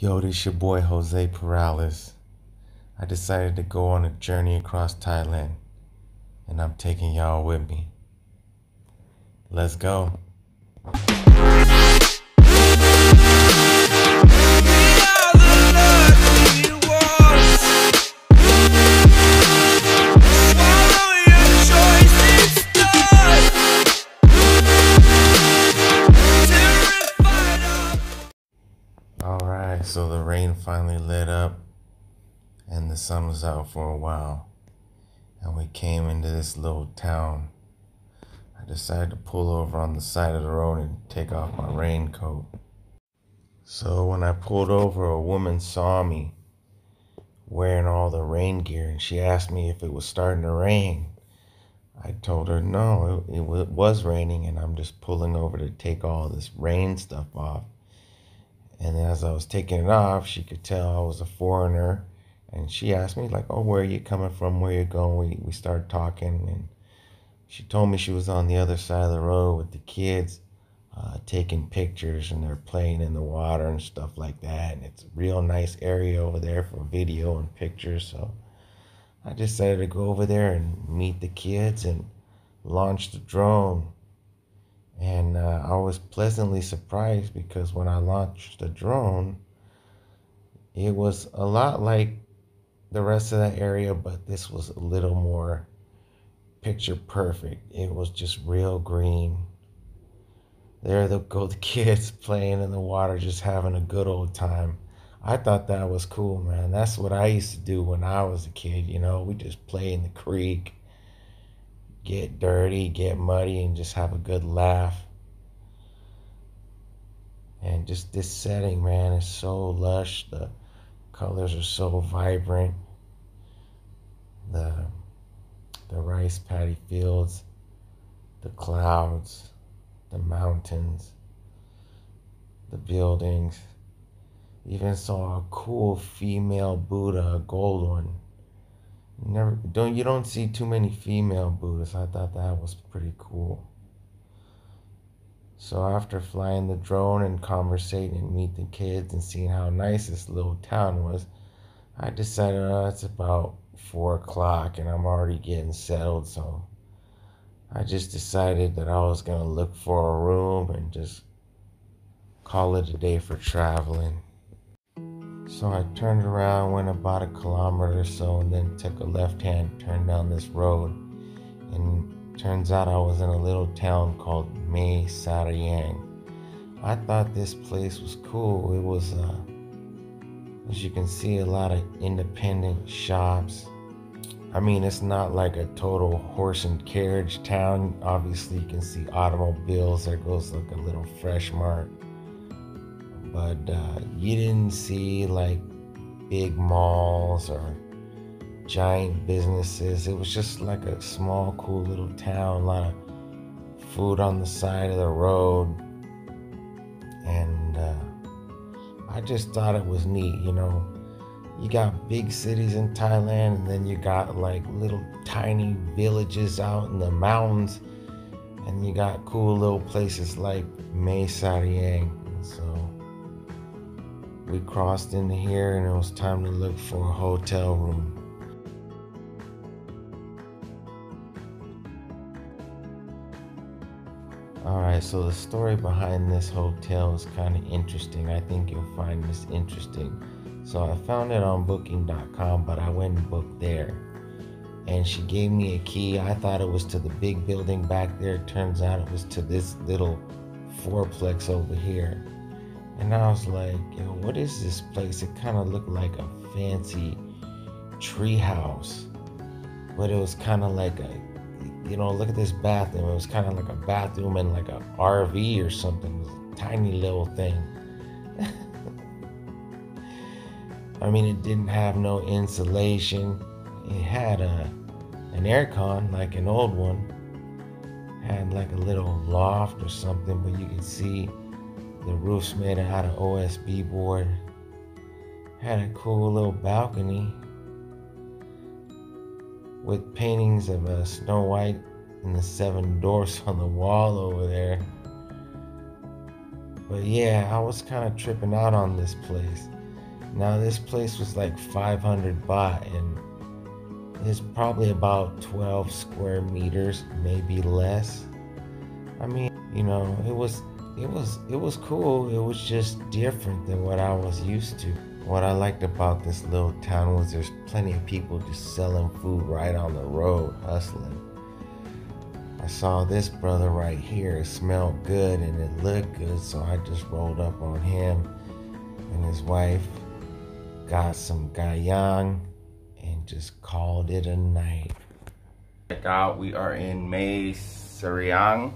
Yo, this your boy Jose Perales. I decided to go on a journey across Thailand, and I'm taking y'all with me. Let's go. Alright, so the rain finally lit up and the sun was out for a while, and we came into this little town. I decided to pull over on the side of the road and take off my raincoat. So when I pulled over, a woman saw me wearing all the rain gear, and she asked me if it was starting to rain. I told her no, it was raining, and I'm just pulling over to take all this rain stuff off. And as I was taking it off, she could tell I was a foreigner, and she asked me like, "Oh, where are you coming from? Where are you going?" We started talking, and she told me she was on the other side of the road with the kids, taking pictures, and they're playing in the water and stuff like that. And it's a real nice area over there for video and pictures. So I decided to go over there and meet the kids and launch the drone. And I was pleasantly surprised because when I launched the drone, it was a lot like the rest of that area, but this was a little more picture perfect. It was just real green. There go the kids playing in the water, just having a good old time. I thought that was cool, man. That's what I used to do when I was a kid. We just play in the creek, get dirty, get muddy, and just have a good laugh. And just this setting, man, is so lush. The colors are so vibrant. The rice paddy fields, the clouds, the mountains, the buildings. Even saw a cool female Buddha, a gold one. You don't see too many female Buddhas. I thought that was pretty cool. So after flying the drone and conversating and meet the kids and seeing how nice this little town was, I decided it's about 4 o'clock and I'm already getting settled. So I just decided that I was going to look for a room and just call it a day for traveling. So I turned around, went about 1 kilometer or so, and then took a left-hand turn down this road. And turns out I was in a little town called Mae Sarayang. I thought this place was cool. It was, as you can see, a lot of independent shops. I mean, it's not like a total horse and carriage town. Obviously, you can see automobiles. There goes like a little Fresh Mart. But you didn't see like big malls or giant businesses. It was just like a small, cool little town. A lot of food on the side of the road. And I just thought it was neat, You got big cities in Thailand, and then you got like little tiny villages out in the mountains, and you got cool little places like Mae Sarayang. So we crossed into here, and it was time to look for a hotel room. Alright, so the story behind this hotel is kind of interesting. I think you'll find this interesting. So I found it on booking.com, but I went and booked there. And she gave me a key. I thought it was to the big building back there. Turns out it was to this little fourplex over here. And I was like, what is this place? It kind of looked like a fancy tree house. But it was kind of like look at this bathroom. It was kind of like a bathroom in like a RV or something. It was a tiny little thing. I mean, it didn't have no insulation. It had an aircon, like an old one. Had like a little loft or something, but you could see the roof's made out of OSB board. Had a cool little balcony with paintings of Snow White and the 7 dwarfs on the wall over there. But yeah, I was kind of tripping out on this place. Now this place was like 500 baht, and it's probably about 12 square meters, maybe less. I mean, you know, it was cool. It was just different than what I was used to. What I liked about this little town was there's plenty of people just selling food right on the road, hustling. I saw this brother right here. It smelled good and it looked good, so I just rolled up on him and his wife, got some gayang, and just called it a night. Check out, we are in Mae Sariang,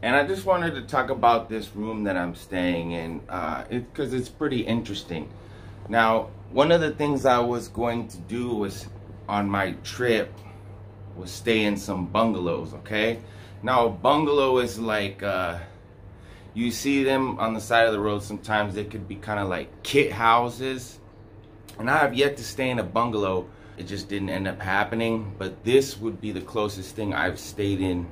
and I just wanted to talk about this room that I'm staying in because it's pretty interesting. Now, one of the things I was going to do was on my trip was stay in some bungalows, okay? Now, a bungalow is like, you see them on the side of the road. Sometimes they could be kind of like kit houses. And I have yet to stay in a bungalow. It just didn't end up happening. But this would be the closest thing I've stayed in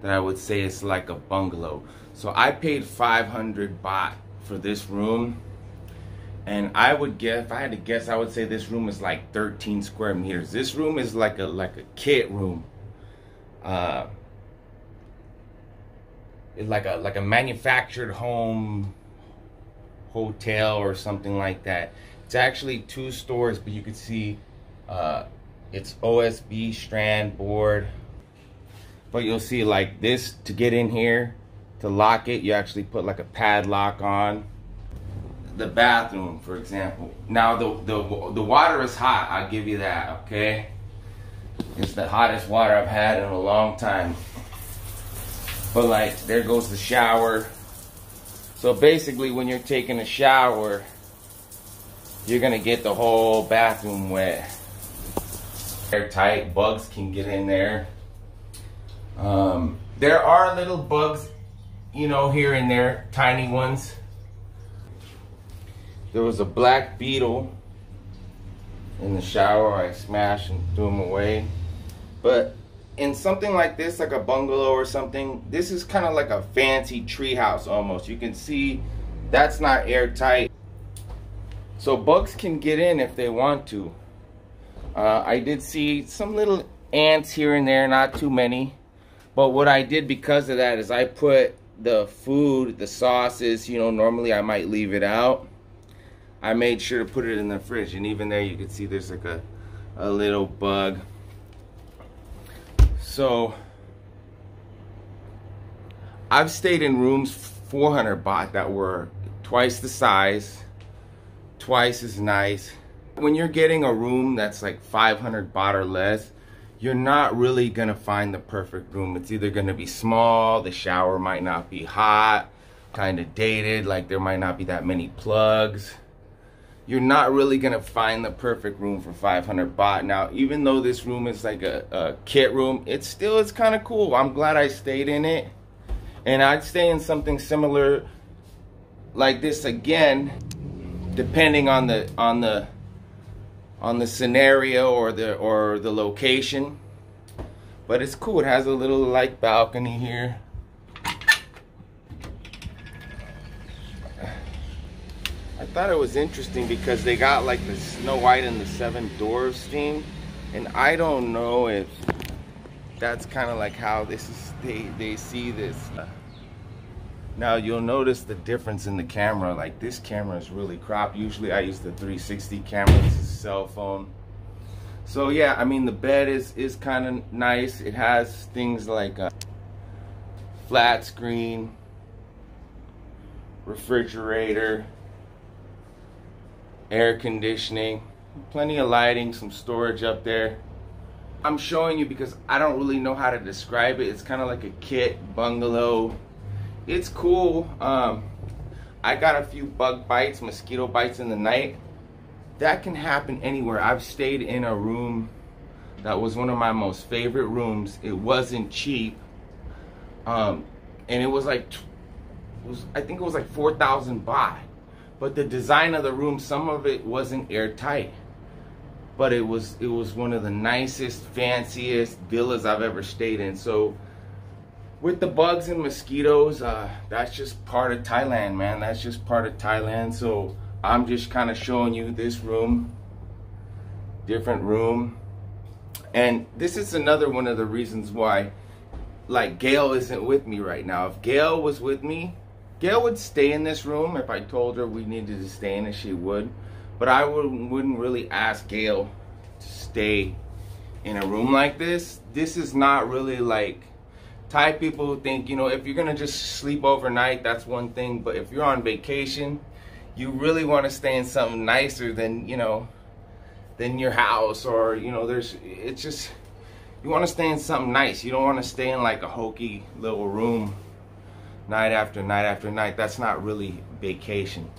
that I would say is like a bungalow. So I paid 500 baht for this room. And I would guess, if I had to guess, I would say this room is like 13 square meters. This room is like a kit room. It's like a manufactured home hotel or something like that. It's actually 2 stores, but you can see it's OSB strand board. But you'll see like this, to get in here, to lock it, you actually put like a padlock on. The bathroom, for example. Now the water is hot, I'll give you that, okay? It's the hottest water I've had in a long time. But like, there goes the shower. So basically when you're taking a shower, you're gonna get the whole bathroom wet. Airtight, bugs can get in there. There are little bugs, you know, here and there, tiny ones. There was a black beetle in the shower. I smashed and threw him away. But in something like this, like a bungalow or something, this is kind of like a fancy tree house almost. You can see that's not airtight. So bugs can get in if they want to. I did see some little ants here and there, not too many. But what I did because of that is I put the food, the sauces, you know, normally I might leave it out. I made sure to put it in the fridge, and even there you can see there's like a little bug. So I've stayed in rooms 400 baht that were twice the size, twice as nice. When you're getting a room that's like 500 baht or less, you're not really gonna find the perfect room. It's either gonna be small, the shower might not be hot, kind of dated, like there might not be that many plugs. You're not really gonna find the perfect room for 500 baht. Now, even though this room is like a kit room, it's kind of cool. I'm glad I stayed in it, and I'd stay in something similar like this again, depending on the scenario or the location. But it's cool. It has a little like balcony here. I thought it was interesting because they got like the Snow White and the Seven Dwarfs theme, and I don't know if that's kind of like how this is, they see this. Now you'll notice the difference in the camera. Like this camera is really cropped. Usually I use the 360 camera. This is a cell phone. So yeah, I mean the bed is kind of nice. It has things like a flat screen, refrigerator, air conditioning, plenty of lighting, some storage up there. I'm showing you because I don't really know how to describe it. It's kind of like a kit bungalow. It's cool. I got a few bug bites, mosquito bites in the night. That can happen anywhere. I've stayed in a room that was one of my most favorite rooms. It wasn't cheap, and it was like, I think it was like 4,000 baht. But the design of the room, some of it wasn't airtight, but it was one of the nicest, fanciest villas I've ever stayed in. So with the bugs and mosquitoes, that's just part of Thailand, man. That's just part of Thailand. So I'm just kind of showing you this room, different room. And this is another one of the reasons why, like, Gail isn't with me right now. If Gail was with me, Gail would stay in this room. If I told her we needed to stay in it, she would. But I wouldn't really ask Gail to stay in a room like this. This is not really like, Thai people think, you know, if you're gonna just sleep overnight, that's one thing. But if you're on vacation, you really want to stay in something nicer than, you know, than your house, or, you know, it's just, you want to stay in something nice. You don't want to stay in like a hokey little room night after night after night. That's not really vacation.